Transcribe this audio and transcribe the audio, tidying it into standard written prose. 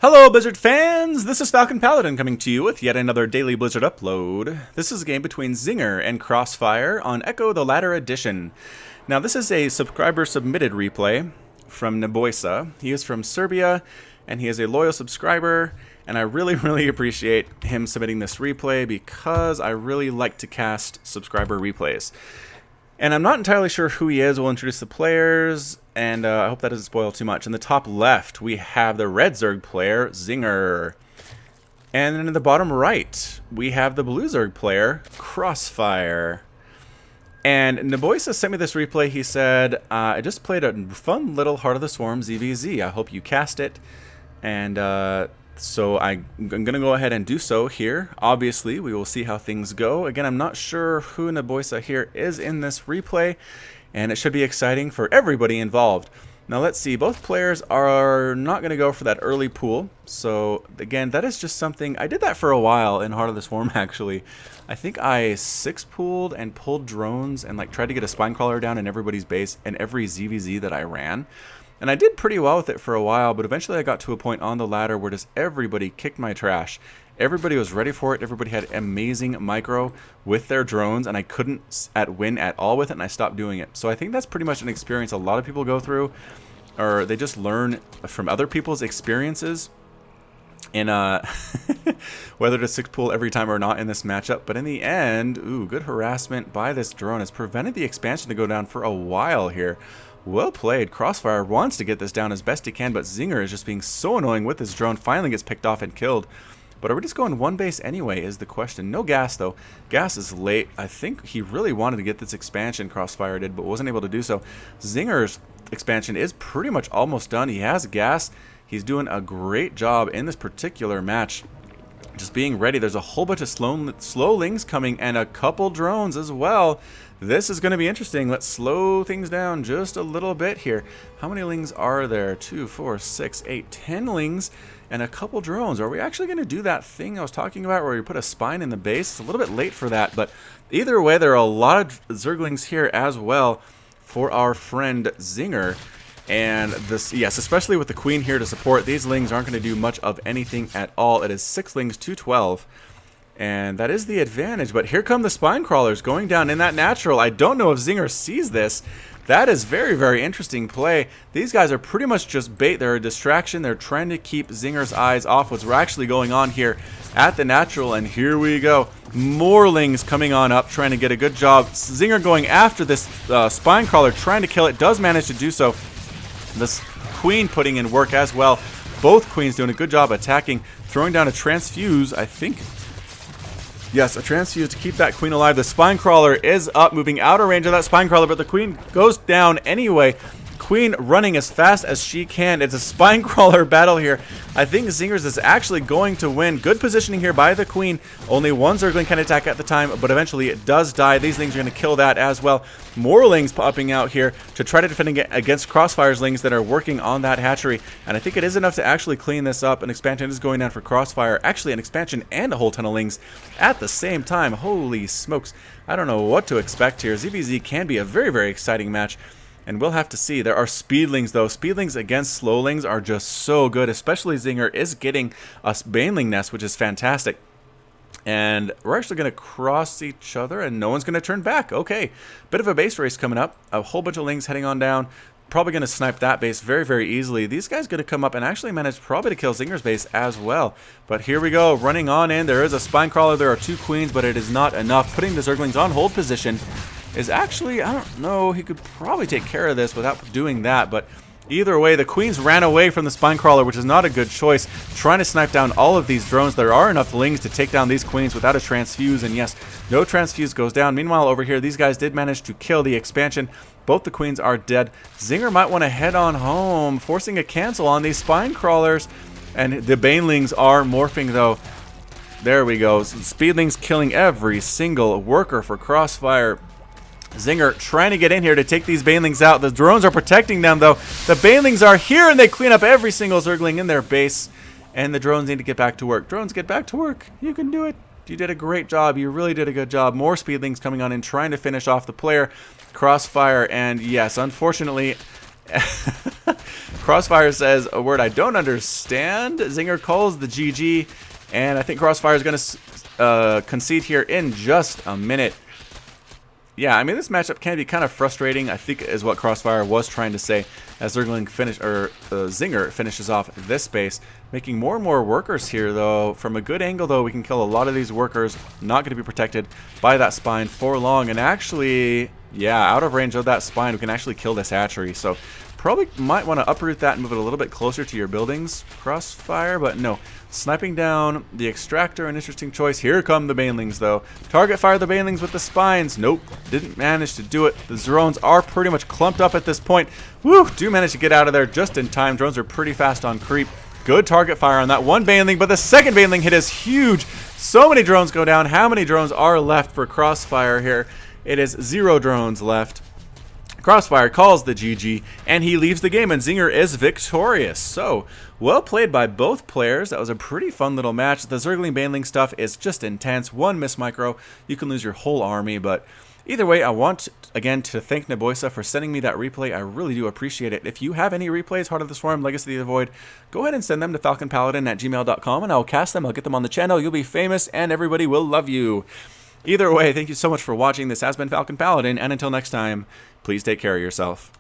Hello Blizzard fans, this is Falcon Paladin coming to you with yet another daily Blizzard upload. This is a game between Zinger and CrossFire on Echo the Ladder Edition. Now this is a subscriber submitted replay from Neboisa. He is from Serbia and he is a loyal subscriber, and I really appreciate him submitting this replay because I really like to cast subscriber replays. And I'm not entirely sure who he is. We'll introduce the players, and I hope that doesn't spoil too much. In the top left, we have the red Zerg player, Zinger. And then in the bottom right, we have the blue Zerg player, CrossFire. And Neboisa sent me this replay. He said, I just played a fun little Heart of the Swarm ZVZ. I hope you cast it. And so I'm going to go ahead and do so here. Obviously, we will see how things go. Again, I'm not sure who Neboisa here is in this replay, and it should be exciting for everybody involved. Now let's see, both players are not going to go for that early pool. So again, that is just something, I did that for a while in Heart of the Swarm actually. I think I 6-pooled and pulled drones and like tried to get a spine crawler down in everybody's base and every ZVZ that I ran. And I did pretty well with it for a while, but eventually I got to a point on the ladder where just everybody kicked my trash. Everybody was ready for it. Everybody had amazing micro with their drones, and I couldn't win at all with it, and I stopped doing it. So I think that's pretty much an experience a lot of people go through, or they just learn from other people's experiences in whether to 6-pool every time or not in this matchup. But in the end, ooh, good harassment by this drone has prevented the expansion to go down for a while here. Well played. CrossFire wants to get this down as best he can, but Zinger is just being so annoying with this drone. Finally gets picked off and killed. But are we just going one base anyway is the question. No gas though. Gas is late. I think he really wanted to get this expansion, CrossFire did, but wasn't able to do so. Zinger's expansion is pretty much almost done. He has gas. He's doing a great job in this particular match. Just being ready. There's a whole bunch of slowlings coming and a couple drones as well. This is going to be interesting. Let's slow things down just a little bit here. How many lings are there? 2, 4, 6, 8, 10 lings and a couple drones. Are we actually going to do that thing I was talking about where we put a spine in the base? It's a little bit late for that, but either way, there are a lot of Zerglings here as well for our friend Zinger. And this, yes, especially with the queen here to support, these lings aren't going to do much of anything at all. It is 6 lings to 12. And that is the advantage. But here come the spine crawlers going down in that natural. I don't know if Zinger sees this. That is very interesting play. These guys are pretty much just bait. They're a distraction. They're trying to keep Zinger's eyes off what's actually going on here at the natural. And here we go. More lings coming on up, trying to get a good job. Zinger going after this spine crawler, trying to kill it. Does manage to do so. This queen putting in work as well. Both queens doing a good job attacking. Throwing down a transfuse, I think. Yes, a transfuse to keep that queen alive. The spine crawler is up, moving out of range of that spine crawler, but the queen goes down anyway. Queen running as fast as she can. It's a spine crawler battle here. I think Zingers is actually going to win. Good positioning here by the queen. Only one Zergling can attack at the time, but eventually it does die. These lings are going to kill that as well. More lings popping out here to try to defend against Crossfire's lings that are working on that hatchery. And I think it is enough to actually clean this up. An expansion is going down for Crossfire. Actually, an expansion and a whole ton of lings at the same time. Holy smokes. I don't know what to expect here. ZVZ can be a very exciting match. And we'll have to see. There are speedlings though. Speedlings against slowlings are just so good. Especially Zinger is getting a baneling nest, which is fantastic. And we're actually going to cross each other and no one's going to turn back. Okay. Bit of a base race coming up. A whole bunch of lings heading on down. Probably going to snipe that base very easily. These guys going to come up and actually manage probably to kill Zinger's base as well. But here we go. Running on in. There is a spine crawler. There are 2 queens, but it is not enough. Putting the Zerglings on hold position is actually, I don't know, he could probably take care of this without doing that, but either way, the queens ran away from the spine crawler, which is not a good choice. Trying to snipe down all of these drones. There are enough lings to take down these queens without a transfuse, and yes, no transfuse goes down. Meanwhile, over here, these guys did manage to kill the expansion. Both the queens are dead. Zinger might want to head on home, forcing a cancel on these spine crawlers, and the banelings are morphing though. There we go. Speedlings killing every single worker for Crossfire. Zinger trying to get in here to take these banelings out. The drones are protecting them though. The banelings are here and they clean up every single Zergling in their base. And the drones need to get back to work. Drones, get back to work. You can do it. You did a great job. You really did a good job. More speedlings coming on and trying to finish off the player. Crossfire, and yes, unfortunately, Crossfire says a word I don't understand. Zinger calls the GG, and I think Crossfire is going to concede here in just a minute. Yeah, I mean, this matchup can be kind of frustrating, I think, is what Crossfire was trying to say, as Zinger finishes off this space, making more and more workers here, though. From a good angle, though, we can kill a lot of these workers, not going to be protected by that spine for long, and actually, yeah, out of range of that spine, we can actually kill this hatchery, so probably might want to uproot that and move it a little bit closer to your buildings, Crossfire, but no. Sniping down the extractor, an interesting choice. Here come the banelings, though. Target fire the banelings with the spines. Nope, didn't manage to do it. The drones are pretty much clumped up at this point. Woo, do manage to get out of there just in time. Drones are pretty fast on creep. Good target fire on that one baneling, but the second baneling hit is huge. So many drones go down. How many drones are left for Crossfire here? It is 0 drones left. Crossfire calls the GG, and he leaves the game, and Zinger is victorious. So, well played by both players. That was a pretty fun little match. The Zergling Baneling stuff is just intense. One miss micro, you can lose your whole army, but either way, I want, again, to thank Neboisa for sending me that replay. I really do appreciate it. If you have any replays, Heart of the Swarm, Legacy of the Void, go ahead and send them to falconpaladin@gmail.com, and I'll cast them. I'll get them on the channel. You'll be famous, and everybody will love you. Either way, thank you so much for watching. This has been Falcon Paladin, and until next time, please take care of yourself.